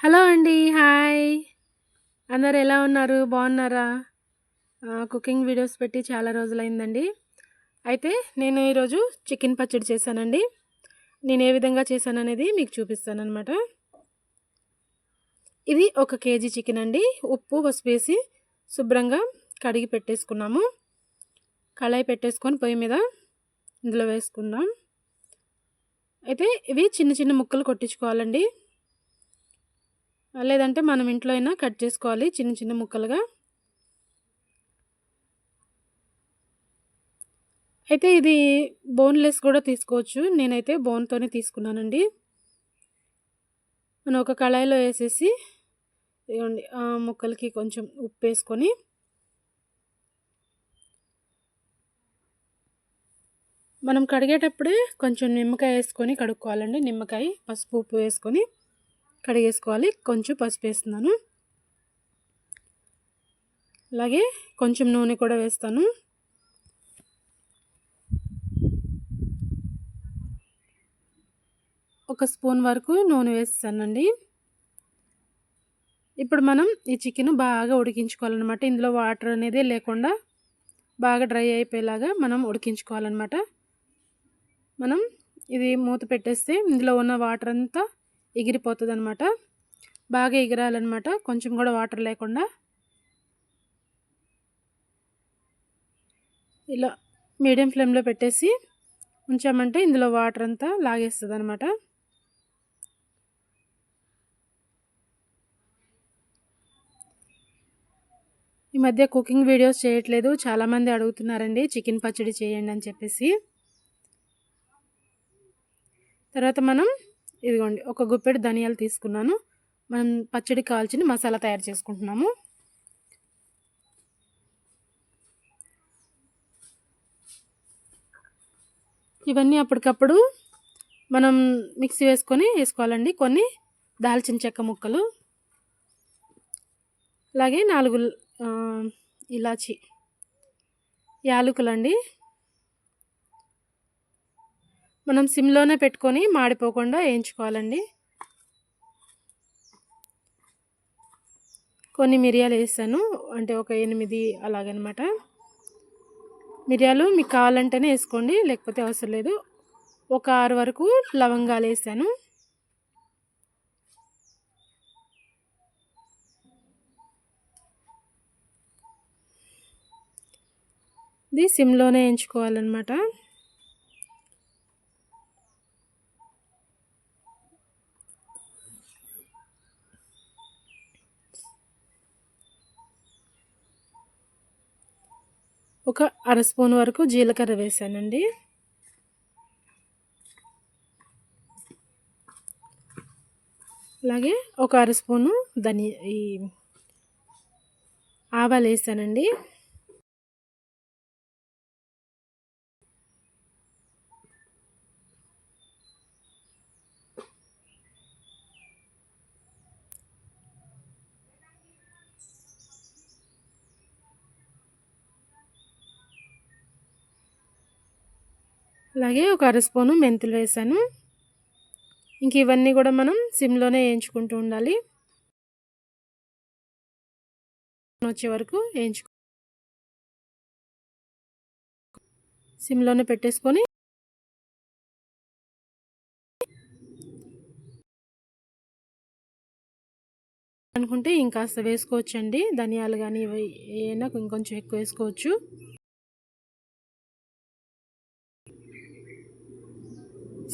Hello అండి. Hi. అందరూ ఎలా ఉన్నారు? బాగున్నారా? కుకింగ్ వీడియోస్ పెట్టి చాలా రోజులైందండి. అయితే నేను ఈరోజు చికెన్ పచ్చడి చేశానండి. నేను ఏ విధంగా చేశాననేది మీకు చూపిస్తాననమాట. ఇది 1 కేజీ చికెన్ అండి. ఉప్పు, పసుపు వేసి శుభ్రంగా కడిగి పెట్టేసుకున్నాము. కళాయి పెట్టేసుకొని పొయ్యి మీద ఇందులో వేసుకుందాం. అయితే ఇవి చిన్న చిన్న ముక్కలు కొట్టించుకోవాలండి. లేదంటే మనం ఇంట్లో అయినా కట్ చేసుకోవాలి చిన్న చిన్న ముక్కలుగా. అయితే ఇది బోన్‌లెస్ కూడా తీసుకోవచ్చు. నేనైతే బోన్‌తోనే తీసుకున్నానండి. మనం ఒక కళాయిలో వేసేసి ఇగోండి ముక్కలకి కొంచెం ఉప్పేసుకొని మనం కడిగేటప్పుడే కొంచెం నిమ్మకాయ వేసుకొని కడుక్కోవాలండి. నిమ్మకాయ, పసుపు, ఉప్పు వేసుకొని కడిగేసుకోవాలి. కొంచెం పసుపు వేస్తున్నాను. అలాగే కొంచెం నూనె కూడా వేస్తాను. ఒక స్పూన్ వరకు నూనె వేసేసానండి. ఇప్పుడు మనం ఈ చికెన్ బాగా ఉడికించుకోవాలన్నమాట. ఇందులో వాటర్ అనేది లేకుండా బాగా డ్రై అయిపోయేలాగా మనం ఉడికించుకోవాలన్నమాట. మనం ఇది మూత పెట్టేస్తే ఇందులో ఉన్న వాటర్ అంతా ఎగిరిపోతుందన్నమాట. బాగా ఎగిరాలన్నమాట, కొంచెం కూడా వాటర్ లేకుండా. ఇలా మీడియం ఫ్లేమ్లో పెట్టేసి ఉంచామంటే ఇందులో వాటర్ అంతా లాగేస్తుందన్నమాట. ఈ మధ్య కుకింగ్ వీడియోస్ చేయట్లేదు, చాలామంది అడుగుతున్నారండి చికెన్ పచ్చడి చేయండి అని చెప్పేసి. తర్వాత మనం ఇదిగోండి ఒక గుప్పెడు ధనియాలు తీసుకున్నాను. మనం పచ్చడి కావాల్సిన మసాలా తయారు చేసుకుంటున్నాము. ఇవన్నీ అప్పటికప్పుడు మనం మిక్సీ వేసుకోవాలండి. కొన్ని దాల్చిన చెక్క ముక్కలు, అలాగే 4 ఇలాచి యాలకులండి. మనం సిమ్లోనే పెట్టుకొని మాడిపోకుండా వేయించుకోవాలండి. కొన్ని మిరియాలు వేసాను, అంటే ఒక 8 అలాగనమాట. మిరియాలు మీకు కావాలంటేనే వేసుకోండి, లేకపోతే అవసరం లేదు. ఒక 6 వరకు లవంగాలు వేసాను. ఇది సిమ్లోనే వేయించుకోవాలన్నమాట. ఒక అర స్పూన్ వరకు జీలకర్ర వేసానండి. అలాగే ఒక అర స్పూను ఆవాలు వేసానండి. అలాగే ఒక అర స్పూను మెంతులు వేసాను. ఇంక ఇవన్నీ కూడా మనం సిమ్లోనే వేయించుకుంటూ ఉండాలి. వచ్చే వరకు సిమ్లోనే పెట్టేసుకొని అనుకుంటే ఇంకాస్త వేసుకోవచ్చండి. ధనియాలు కానీ ఏమైనా ఇంకొంచెం ఎక్కువ వేసుకోవచ్చు.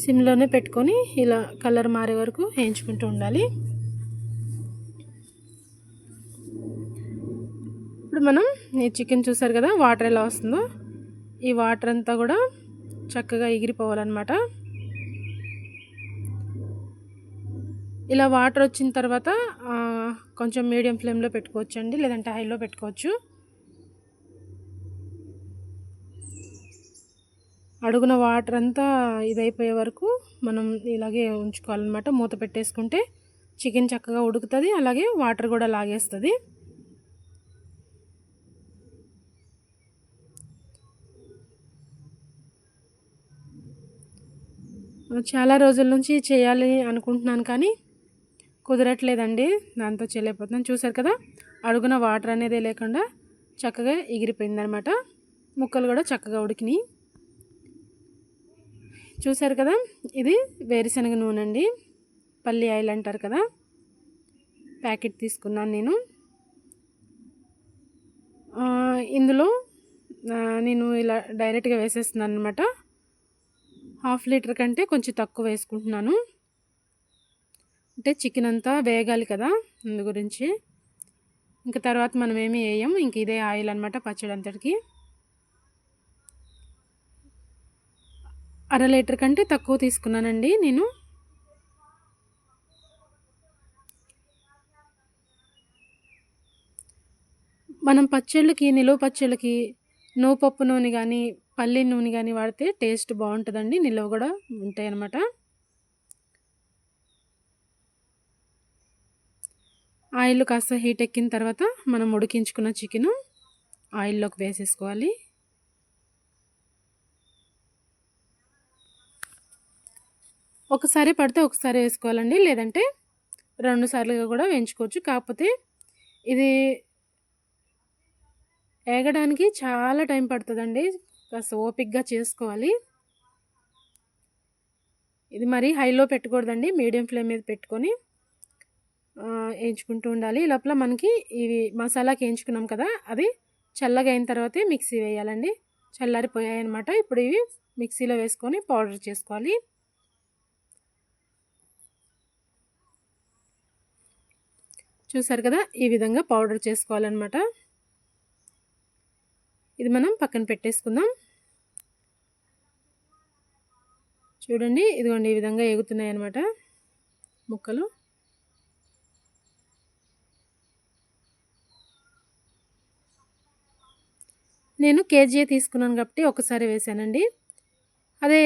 సిమ్లోనే పెట్టుకొని ఇలా కలర్ మారే వరకు వేయించుకుంటూ ఉండాలి. ఇప్పుడు మనం ఈ చికెన్ చూసారు కదా, వాటర్ ఎలా వస్తుందో, ఈ వాటర్ అంతా కూడా చక్కగా ఎగిరిపోవాలన్నమాట. ఇలా వాటర్ వచ్చిన తర్వాత కొంచెం మీడియం ఫ్లేమ్లో పెట్టుకోవచ్చు అండి, లేదంటే హైలో పెట్టుకోవచ్చు. అడుగున వాటర్ అంతా ఇదైపోయే వరకు మనం ఇలాగే ఉంచుకోవాలన్నమాట. మూత పెట్టేసుకుంటే చికెన్ చక్కగా ఉడుకుతుంది, అలాగే వాటర్ కూడా లాగేస్తుంది. చాలా రోజుల నుంచి చేయాలి అనుకుంటున్నాను, కానీ కుదరట్లేదండి, దాంతో చేయలేకపోతున్నాను. చూసారు కదా, అడుగున వాటర్ అనేది లేకుండా చక్కగా ఎగిరిపోయిందనమాట. ముక్కలు కూడా చక్కగా ఉడికినాయి. చూసారు కదా, ఇది వేరుశనగ నూనె అండి, పల్లి ఆయిల్ అంటారు కదా, ప్యాకెట్ తీసుకున్నాను నేను. ఇందులో నేను ఇలా డైరెక్ట్గా వేసేస్తున్నాను అనమాట. 1/2 లీటర్ కంటే కొంచెం తక్కువ వేసుకుంటున్నాను, అంటే చికెన్ అంతా వేగాలి కదా, అందు గురించి. ఇంకా తర్వాత మనం ఏమి వేయం, ఇంక ఇదే ఆయిల్ అనమాట పచ్చడి అంతటికి. 1/2 లీటర్ కంటే తక్కువ తీసుకున్నానండి నేను. మనం పచ్చళ్ళకి, నిలువ పచ్చళ్ళకి నూపప్పు నూనె కానీ పల్లి నూనె కానీ వాడితే టేస్ట్ బాగుంటుందండి, నిలువ కూడా ఉంటాయి అన్నమాట. ఆయిల్ కాస్త హీట్ ఎక్కిన తర్వాత మనం ఉడికించుకున్న చికెను ఆయిల్లోకి వేసేసుకోవాలి. ఒకసారి పడితే ఒకసారి వేసుకోవాలండి, లేదంటే 2 సార్లుగా కూడా వేయించుకోవచ్చు. కాకపోతే ఇది ఏగడానికి చాలా టైం పడుతుందండి, కాస్త ఓపికగా చేసుకోవాలి. ఇది మరీ హైలో పెట్టకూడదండి, మీడియం ఫ్లేమ్ మీద పెట్టుకొని వేయించుకుంటూ ఉండాలి. ఈ లోపల మనకి ఇవి మసాలాకి వేయించుకున్నాం కదా, అది చల్లగా అయిన తర్వాతే మిక్సీ వేయాలండి. చల్లారిపోయాయి అన్నమాట. ఇప్పుడు ఇవి మిక్సీలో వేసుకొని పౌడర్ చేసుకోవాలి. చూసారు కదా, ఈ విధంగా పౌడర్ చేసుకోవాలన్నమాట. ఇది మనం పక్కన పెట్టేసుకుందాం. చూడండి, ఇదిగోండి ఈ విధంగా ఎగుతున్నాయి అన్నమాట ముక్కలు. నేను కేజీ తీసుకున్నాను కాబట్టి ఒకసారి వేసానండి. అదే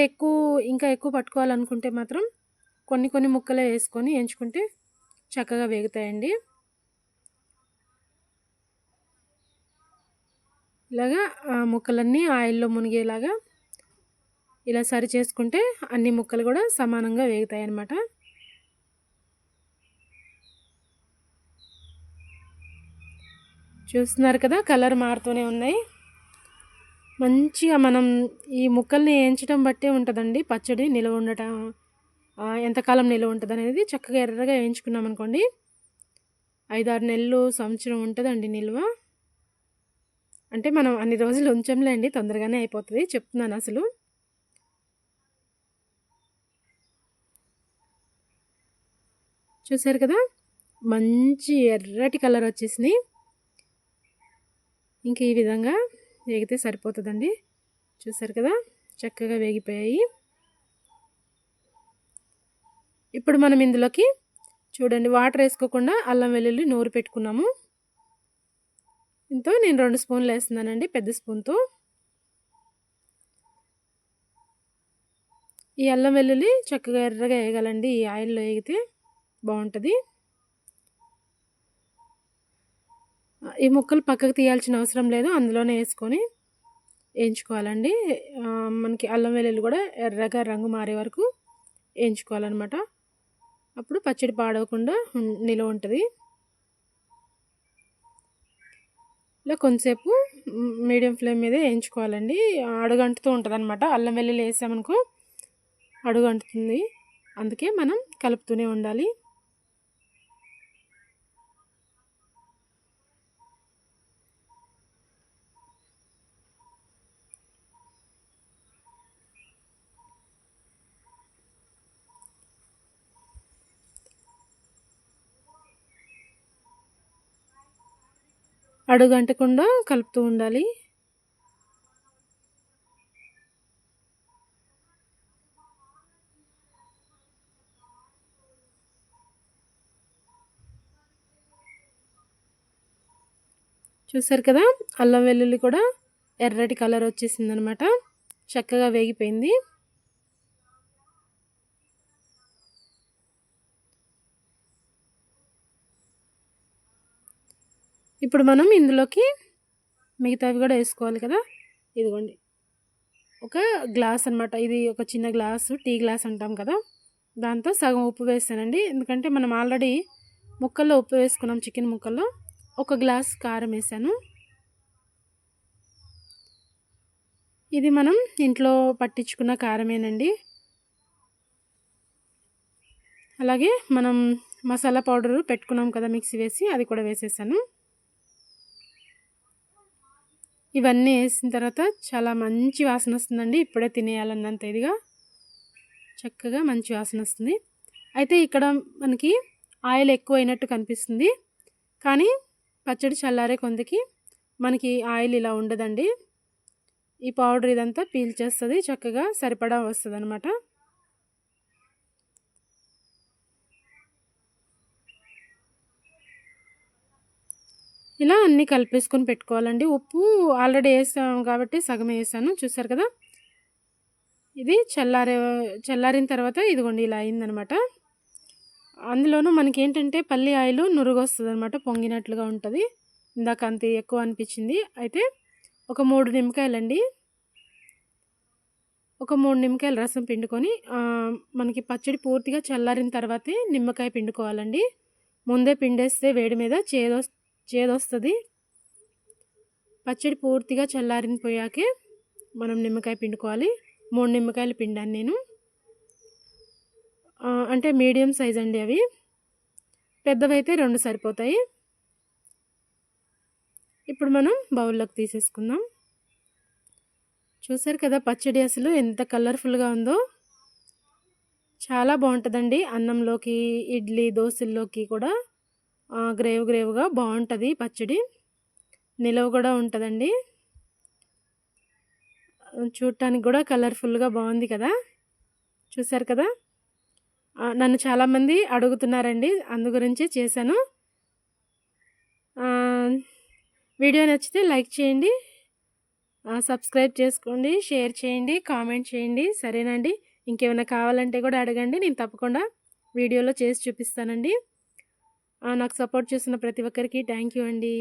ఇంకా ఎక్కువ పట్టుకోవాలనుకుంటే మాత్రం కొన్ని కొన్ని ముక్కలే వేసుకొని ఎంచుకుంటే చక్కగా వేగుతాయండి. ఇలాగా ముక్కలన్నీ ఆయిల్లో మునిగేలాగా ఇలా సరి చేసుకుంటే అన్ని ముక్కలు కూడా సమానంగా వేగుతాయి అన్నమాట. చూస్తున్నారు కదా, కలర్ మారుతూనే ఉన్నాయి. మంచిగా మనం ఈ ముక్కల్ని వేయించడం బట్టే ఉంటుందండి పచ్చడి నిల్వ ఉండటం, ఎంతకాలం నిల్వ ఉంటుంది అనేది. చక్కగా ఎర్రగా వేయించుకున్నాం అనుకోండి, 5-6 నెలలు, సంవత్సరం ఉంటుందండి నిల్వ. అంటే మనం అన్ని రోజులు ఉంచంలేండి, తొందరగానే అయిపోతుంది, చెప్తున్నాను అసలు. చూసారు కదా, మంచి ఎర్రటి కలర్ వచ్చేసినాయి. ఇంక ఈ విధంగా వేగితే సరిపోతుందండి. చూసారు కదా, చక్కగా వేగిపోయాయి. ఇప్పుడు మనం ఇందులోకి చూడండి, వాటర్ వేసుకోకుండా అల్లం వెల్లుల్లి నూరు పెట్టుకున్నాము. ఇంతో నేను 2 స్పూన్లు వేస్తున్నానండి, పెద్ద స్పూన్తో. ఈ అల్లం వెల్లుల్లి చక్కగా ఎర్రగా వేగాలండి, ఈ ఆయిల్లో వేగితే బాగుంటుంది. ఈ ముక్కలు పక్కకు తీయాల్సిన అవసరం లేదు, అందులోనే వేసుకొని వేయించుకోవాలండి. మనకి అల్లం వెల్లుల్లి కూడా ఎర్రగా రంగు మారే వరకు వేయించుకోవాలన్నమాట. అప్పుడు పచ్చడి పాడవకుండా నిలువ ఉంటుంది. ఇలా కొంతసేపు మీడియం ఫ్లేమ్ మీదే వేయించుకోవాలండి. అడుగంటుతూ ఉంటుంది అనమాట, అల్లం వెల్లుల్లి వేసామనుకో అడుగంటుతుంది, అందుకే మనం కలుపుతూనే ఉండాలి. అడుగంటకుండా కలుపుతూ ఉండాలి. చూసారు కదా, అల్లం వెల్లుల్లి కూడా ఎర్రటి కలర్ వచ్చేసిందనమాట, చక్కగా వేగిపోయింది. ఇప్పుడు మనం ఇందులోకి మిగతావి కూడా వేసుకోవాలి కదా. ఇదిగోండి, ఒక గ్లాస్ అనమాట, ఇది ఒక చిన్న గ్లాసు, టీ గ్లాస్ అంటాం కదా, దాంతో సగం ఉప్పు వేసానండి. ఎందుకంటే మనం ఆల్రెడీ ముక్కల్లో ఉప్పు వేసుకున్నాం, చికెన్ ముక్కల్లో. ఒక గ్లాస్ కారం వేసాను. ఇది మనం ఇంట్లో పట్టించుకున్న కారమేనండి. అలాగే మనం మసాలా పౌడరు పెట్టుకున్నాం కదా మిక్సీ వేసి, అది కూడా వేసేసాను. ఇవన్నీ వేసిన తర్వాత చాలా మంచి వాసన వస్తుందండి. ఇప్పుడే తినేయాలన్నంత ఇదిగా చక్కగా మంచి వాసన వస్తుంది. అయితే ఇక్కడ మనకి ఆయిల్ ఎక్కువైనట్టు కనిపిస్తుంది, కానీ పచ్చడి చల్లారే కొందికి మనకి ఆయిల్ ఇలా ఉండదండి. ఈ పౌడర్ ఇదంతా పీల్చేస్తుంది, చక్కగా సరిపడా వస్తుందన్నమాట. ఇలా అన్నీ కలిపేసుకొని పెట్టుకోవాలండి. ఉప్పు ఆల్రెడీ వేసాం కాబట్టి సగం వేసాను, చూసారు కదా. ఇది చల్లారిన తర్వాత ఇదిగోండి ఇలా అయిందనమాట. అందులోనూ మనకేంటంటే పల్లి ఆయిల్ నురుగొస్తుంది అనమాట, పొంగినట్లుగా ఉంటుంది. ఇందాక అంత ఎక్కువ అనిపించింది. అయితే ఒక 3 నిమ్మకాయలండి, ఒక 3 నిమ్మకాయల రసం పిండుకొని, మనకి పచ్చడి పూర్తిగా చల్లారిన తర్వాతే నిమ్మకాయ పిండుకోవాలండి. ముందే పిండేస్తే వేడి మీద చేదొస్తుంది. పచ్చడి పూర్తిగా చల్లారిపోయాకే మనం నిమ్మకాయ పిండుకోవాలి. 3 నిమ్మకాయలు పిండాను నేను. అంటే మీడియం సైజ్ అండి అవి. పెద్దవైతే 2 సరిపోతాయి. ఇప్పుడు మనం బౌల్లోకి తీసేసుకుందాం. చూసారు కదా పచ్చడి అసలు ఎంత కలర్ఫుల్గా ఉందో. చాలా బాగుంటుందండి. అన్నంలోకి, ఇడ్లీ, దోశల్లోకి కూడా గ్రేవ్గా బాగుంటుంది పచ్చడి. నిలవ కూడా ఉంటుందండి. చూడటానికి కూడా కలర్ఫుల్గా బాగుంది కదా. చూసారు కదా. నన్ను చాలామంది అడుగుతున్నారండి, అందు గురించి చేశాను. వీడియో నచ్చితే లైక్ చేయండి, సబ్స్క్రైబ్ చేసుకోండి, షేర్ చేయండి, కామెంట్ చేయండి. సరేనండి. ఇంకేమైనా కావాలంటే కూడా అడగండి, నేను తప్పకుండా వీడియోలో చేసి చూపిస్తానండి. నాకు సపోర్ట్ చేసిన ప్రతి ఒక్కరికి థ్యాంక్ యూ అండి.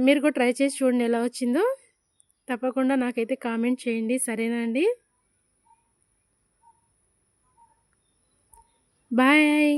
మీరు కూడా ట్రై చేసి చూడండి ఎలా వచ్చిందో. తప్పకుండా నాకైతే కామెంట్ చేయండి. సరేనా అండి. బాయ్.